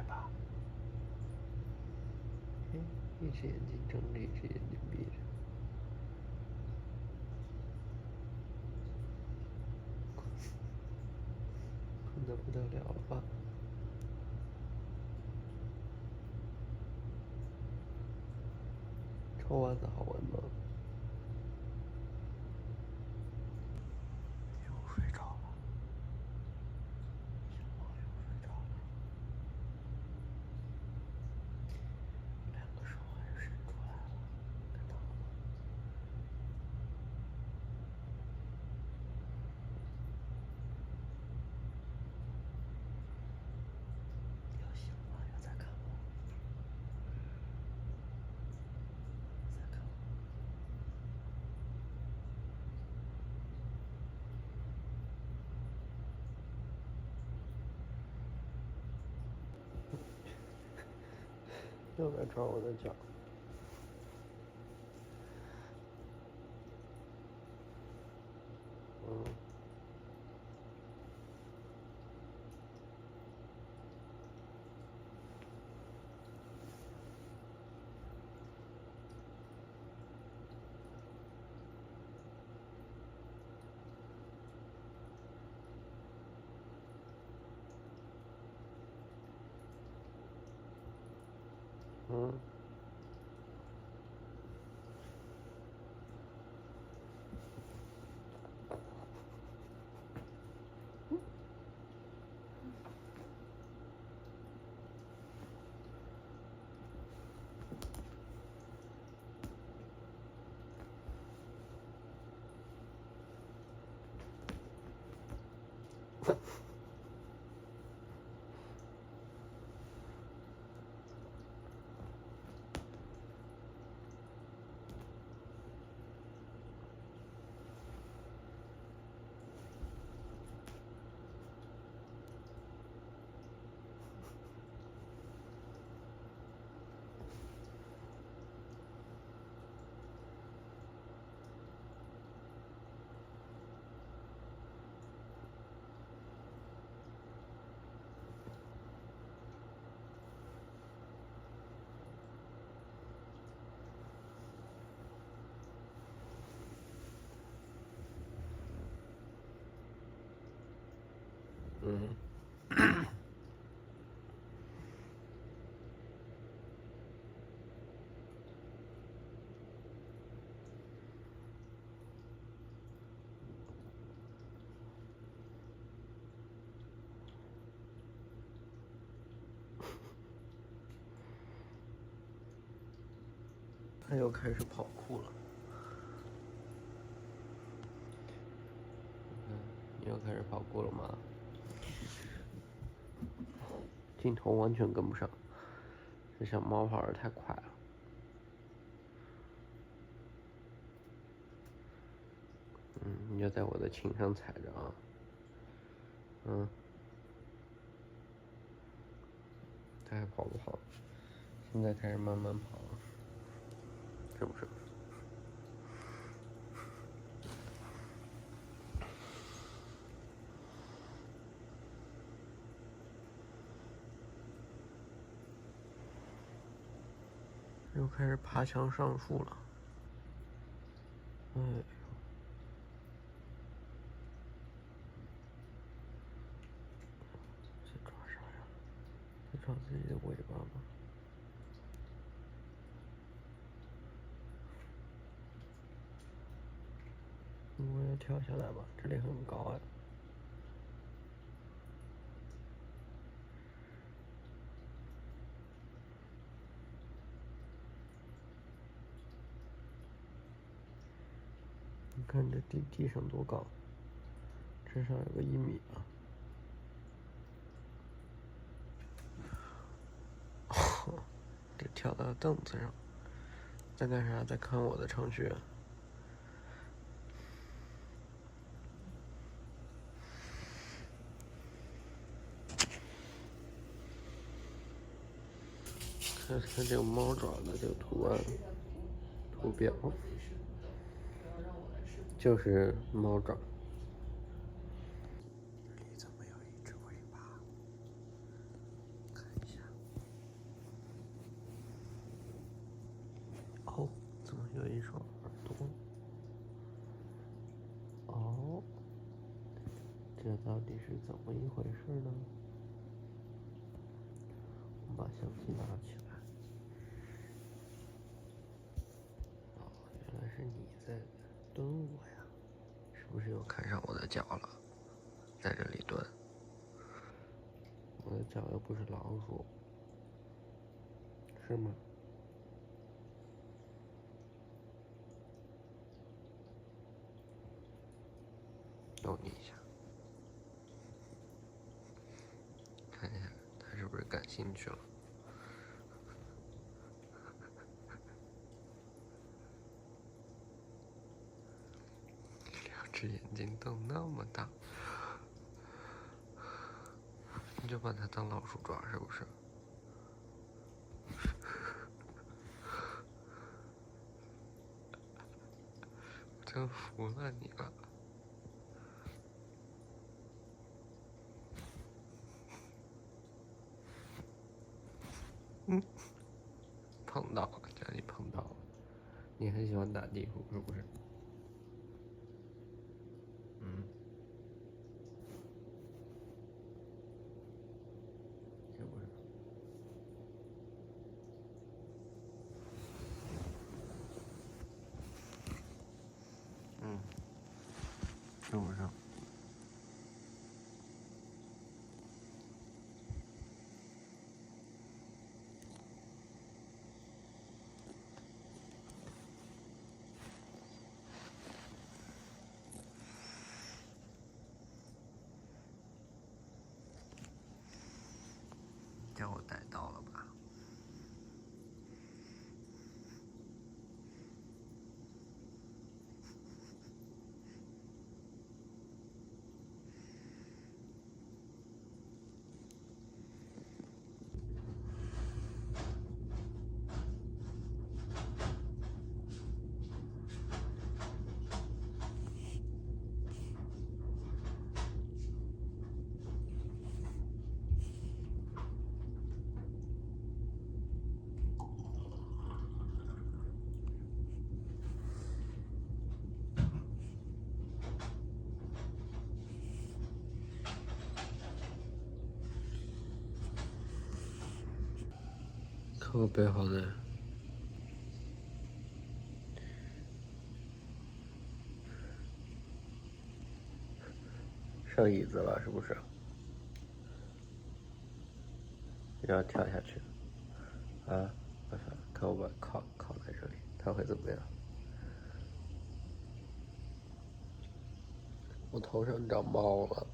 吧。一只眼睛睁着，一只眼睛闭着。困得不得了了吧？臭袜子好闻吗？又睡着了，小猫又睡着了，两个手还伸出来了，看到了吗？要醒了，又在看我，在看我。又在抓我的脚。他又开始跑酷了。你又开始跑酷了吗？镜头完全跟不上，这小猫跑得太快了。你就在我的琴上踩着啊。它还跑不跑？现在开始慢慢跑了，是不是？又开始爬墙上树了。在抓啥呀？在抓自己的尾巴吗？我也跳下来吧，这里很高哎。你看这地上多高，至少有个1米吧。这跳到凳子上，在干啥？在看我的程序。看看这个猫爪的这个图案、图标，就是猫爪。这里怎么有一只尾巴？看一下。一双耳朵。哦，这到底是怎么一回事呢？我把相机拿起来。哦，原来是你在蹲我呀！是不是又看上我的脚了？在这里蹲。我的脚又不是老鼠，是吗？逗你一下，看一下他是不是感兴趣了。两只眼睛瞪那么大，你就把它当老鼠抓是不是？我真服了你了。碰到了，这里碰到了。你很喜欢打地虎是不是？是不是？是不是？叫我逮到了吧？看我背好的。上椅子了是不是？要跳下去。啊，看我把靠在这里，它会怎么样？我头上长毛了。